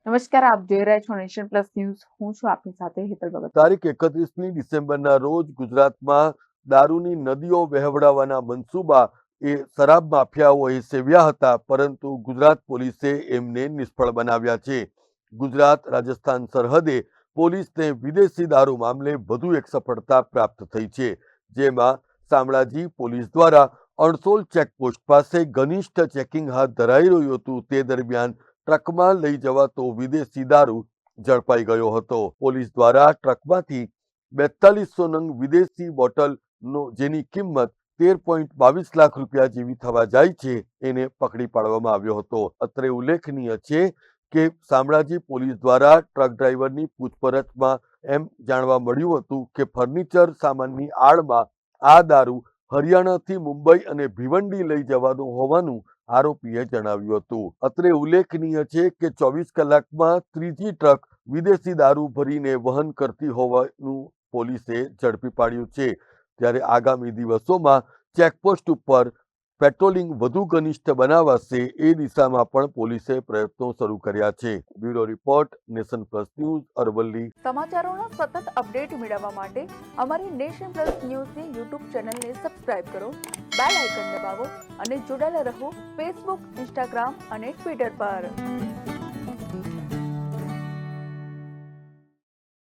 નમસ્કાર, આપ જોઈ રહ્યા છો નેશન પ્લસ ન્યૂઝ. હું છું આપની સાથે હેતલ ભગત. તારીખ 31મી ડિસેમ્બરના રોજ ગુજરાતમાં દારૂની નદીઓ વહેવડાવવાના મનસૂબા એ શરાબ માફિયાઓએ સેવ્યા હતા, પરંતુ ગુજરાત પોલીસે એમને નિષ્ફળ બનાવ્યા છે. ગુજરાત રાજસ્થાન સરહદે પોલીસને વિદેશી દારૂ મામલે વધુ એક સફળતા પ્રાપ્ત થઈ છે, જેમાં શામળાજી પોલીસ દ્વારા અણસોલ ચેકપોસ્ટ પાસે ઘનિષ્ઠ ચેકિંગ હાથ ધરાઈ રહ્યું હતું. તે દરમિયાન ટ્રકમાં લઈ જવાતો વિદેશી દારૂ ઝડપાઈ ગયો હતો. પોલીસ દ્વારા ટ્રકમાંથી 4200 નંગ વિદેશી બોટલનો જેની કિંમત 13.22 લાખ રૂપિયા જેવી થવા જાય છે, એને પકડી પાડવામાં આવ્યો હતો. અત્રે ઉલ્લેખનીય છે કે શામળાજી પોલીસ દ્વારા ટ્રક ડ્રાઈવરની પૂછપરછમાં એમ જાણવા મળ્યું હતું કે ફર્નિચર સામાનની આડમાં આ દારૂ હરિયાણાથી મુંબઈ અને ભિવંડી લઈ જવાનું હોવાનું આરોપીએ જણાવ્યું હતું. અત્રે ઉલ્લેખનીય છે કે 24 કલાકમાં ત્રીજી ટ્રક વિદેશી દારૂ ભરીને વહન કરતી હોવાનું પોલીસે ઝડપી પાડ્યું છે. ત્યારે આગામી દિવસોમાં ચેકપોસ્ટ ઉપર પેટ્રોલિંગ વધુ ઘનિષ્ઠ બનાવાશે એ દિશામાં પણ પોલીસે પ્રયત્નો શરૂ કર્યા છે. Bureau report, nation plus news, Aravalli. સમાચારોના સતત અપડેટ મેળવવા માટે અમારી નેશન પ્લસ ન્યૂઝની યુટ્યુબ ચેનલને સબસ્ક્રાઇબ કરો, બેલ આઇકન દબાવો અને જોડાયેલા રહો ફેસબુક, ઇન્સ્ટાગ્રામ અને ટ્વિટર પર.